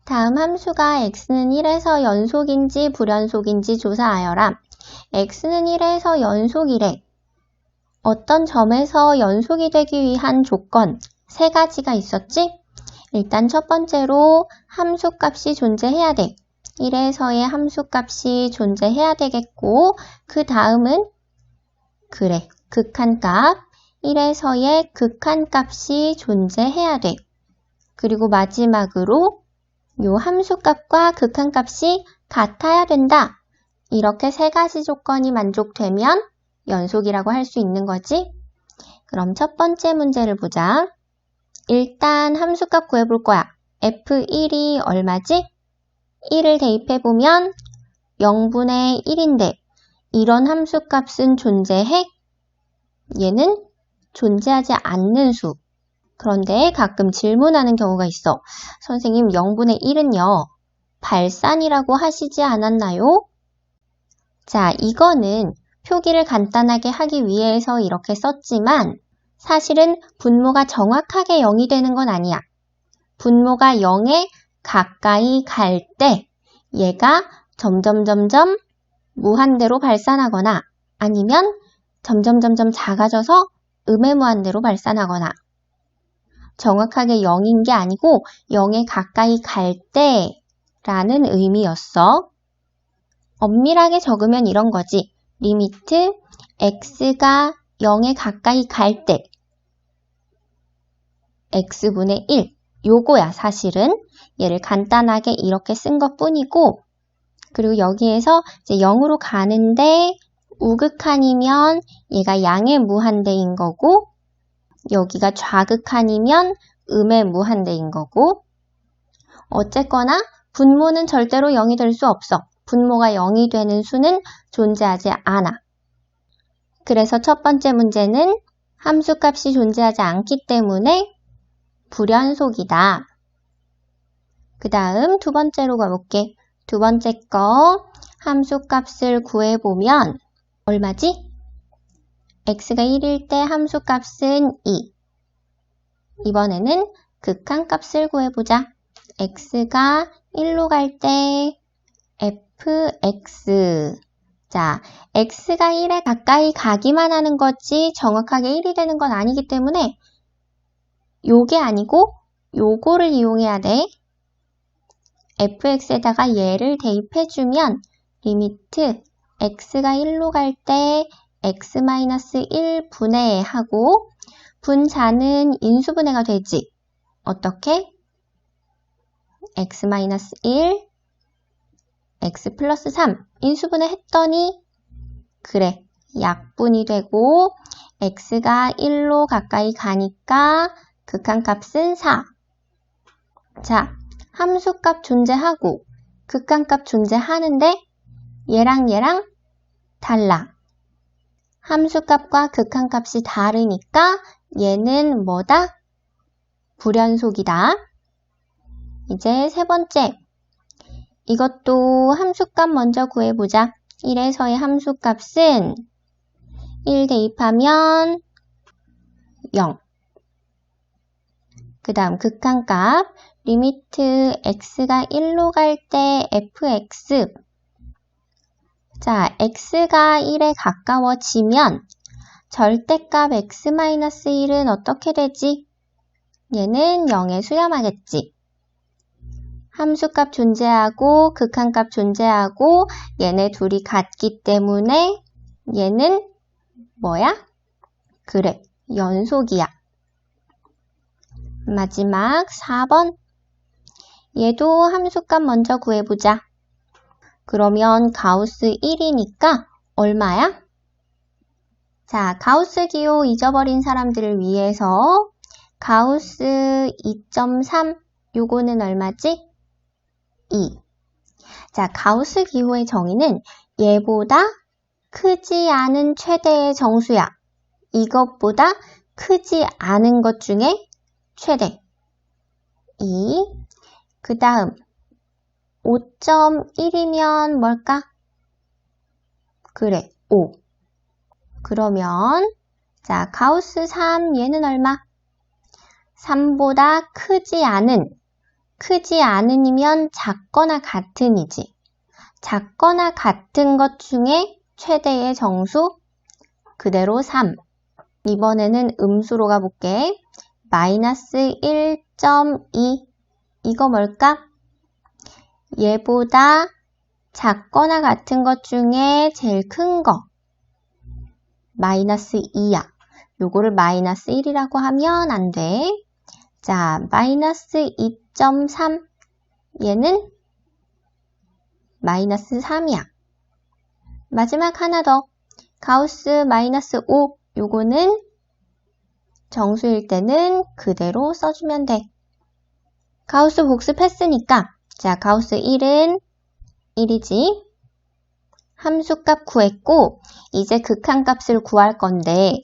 다음 함수가 x는 1에서 연속인지 불연속인지 조사하여라. x는 1에서 연속이래. 어떤 점에서 연속이 되기 위한 조건 세 가지가 있었지? 일단 첫 번째로 함수값이 존재해야 돼. 1에서의 함수값이 존재해야 되겠고, 그 다음은 그래, 극한값. 1에서의 극한값이 존재해야 돼. 그리고 마지막으로 요 함수값과 극한값이 같아야 된다. 이렇게 세 가지 조건이 만족되면 연속이라고 할 수 있는 거지. 그럼 첫 번째 문제를 보자. 일단 함수값 구해볼 거야. f1이 얼마지? 1을 대입해보면 0분의 1인데 이런 함수값은 존재해? 얘는 존재하지 않는 수. 그런데 가끔 질문하는 경우가 있어. 선생님, 0분의 1은요, 발산이라고 하시지 않았나요? 자, 이거는 표기를 간단하게 하기 위해서 이렇게 썼지만 사실은 분모가 정확하게 0이 되는 건 아니야. 분모가 0에 가까이 갈 때 얘가 점점 무한대로 발산하거나 아니면 점점 작아져서 음의 무한대로 발산하거나 정확하게 0인 게 아니고 0에 가까이 갈 때라는 의미였어. 엄밀하게 적으면 이런 거지. 리미트 x가 0에 가까이 갈 때 x분의 1 요거야 사실은. 얘를 간단하게 이렇게 쓴 것 뿐이고 그리고 여기에서 이제 0으로 가는데 우극한이면 얘가 양의 무한대인 거고 여기가 좌극한이면 음의 무한대인 거고 어쨌거나 분모는 절대로 0이 될 수 없어. 분모가 0이 되는 수는 존재하지 않아. 그래서 첫 번째 문제는 함수값이 존재하지 않기 때문에 불연속이다. 그 다음 두 번째로 가볼게. 두 번째 거 함수값을 구해보면 얼마지? x가 1일 때 함수값은 2. 이번에는 극한값을 구해보자. x가 1로 갈 때 fx. 자, x가 1에 가까이 가기만 하는 거지 정확하게 1이 되는 건 아니기 때문에 요게 아니고 요거를 이용해야 돼. fx에다가 얘를 대입해주면 리미트 x가 1로 갈 때 x-1 분해하고 분자는 인수분해가 되지. 어떻게? x-1 x 플러스 3 인수분해 했더니 그래 약분이 되고 x가 1로 가까이 가니까 극한값은 4. 자, 함수값 존재하고 극한값 존재하는데 얘랑 달라. 함수값과 극한값이 다르니까 얘는 뭐다? 불연속이다. 이제 세 번째. 이것도 함수값 먼저 구해보자. 1에서의 함수값은 1 대입하면 0. 그 다음 극한값 리미트 x가 1로 갈 때 fx. 자, x가 1에 가까워지면 절대값 x-1은 어떻게 되지? 얘는 0에 수렴하겠지. 함수값 존재하고 극한값 존재하고 얘네 둘이 같기 때문에 얘는 뭐야? 그래, 연속이야. 마지막 4번. 얘도 함수값 먼저 구해보자. 그러면 가우스 1이니까 얼마야? 자, 가우스 기호 잊어버린 사람들을 위해서 가우스 2.3 요거는 얼마지? 2. 자, 가우스 기호의 정의는 얘보다 크지 않은 최대의 정수야. 이것보다 크지 않은 것 중에 최대. 2. 그 다음 5.1이면 뭘까? 그래, 5. 그러면 자, 가우스 3 얘는 얼마? 3보다 크지 않은 크지 않으면 작거나 같은이지. 작거나 같은 것 중에 최대의 정수 그대로 3. 이번에는 음수로 가볼게. 마이너스 1.2. 이거 뭘까? 얘보다 작거나 같은 것 중에 제일 큰 거. 마이너스 2야. 요거를 마이너스 1이라고 하면 안 돼. 자, 마이너스 2.3. 얘는 마이너스 3이야. 마지막 하나 더. 가우스 마이너스 5. 요거는 정수일 때는 그대로 써주면 돼. 가우스 복습했으니까 자, 가우스 1은 1이지. 함수값 구했고 이제 극한값을 구할 건데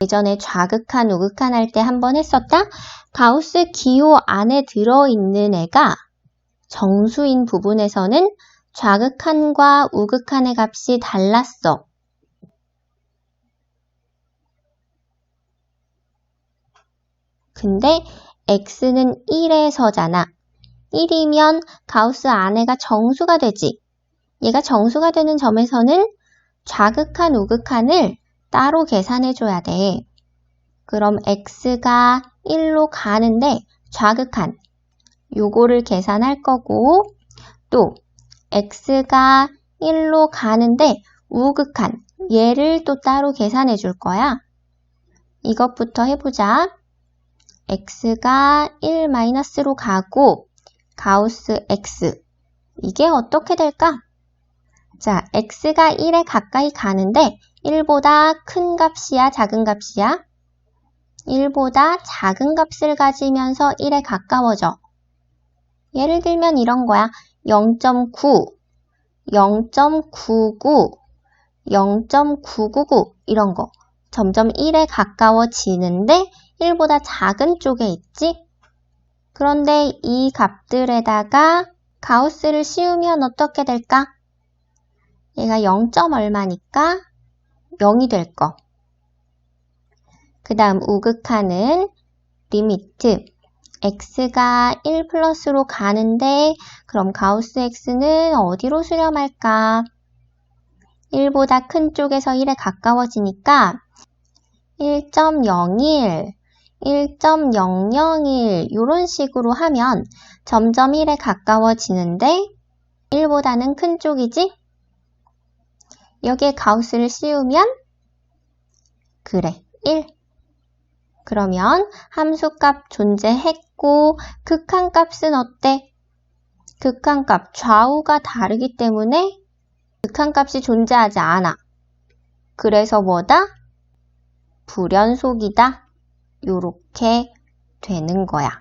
예전에 좌극한, 우극한 할 때 한번 했었다? 가우스 기호 안에 들어있는 애가 정수인 부분에서는 좌극한과 우극한의 값이 달랐어. 근데 x는 1에서잖아. 1이면 가우스 안에가 정수가 되지. 얘가 정수가 되는 점에서는 좌극한, 우극한을 따로 계산해줘야 돼. 그럼 x가 1로 가는데 좌극한, 요거를 계산할 거고 또 x가 1로 가는데 우극한, 얘를 또 따로 계산해 줄 거야. 이것부터 해보자. x가 1-로 가고 가우스 x. 이게 어떻게 될까? 자, x가 1에 가까이 가는데 1보다 큰 값이야, 작은 값이야? 1보다 작은 값을 가지면서 1에 가까워져. 예를 들면 이런 거야. 0.9, 0.99, 0.999 이런 거. 점점 1에 가까워지는데 1보다 작은 쪽에 있지? 그런데 이 값들에다가 가우스를 씌우면 어떻게 될까? 얘가 0. 얼마니까 0이 될 거. 그 다음 우극한은 리미트 x가 1 플러스로 가는데 그럼 가우스 x는 어디로 수렴할까? 1보다 큰 쪽에서 1에 가까워지니까 1.01, 1.001 이런 식으로 하면 점점 1에 가까워지는데 1보다는 큰 쪽이지? 여기에 가우스를 씌우면 그래, 1. 그러면 함수값 존재했고 극한값은 어때? 극한값 좌우가 다르기 때문에 극한값이 존재하지 않아. 그래서 뭐다? 불연속이다. 요렇게 되는 거야.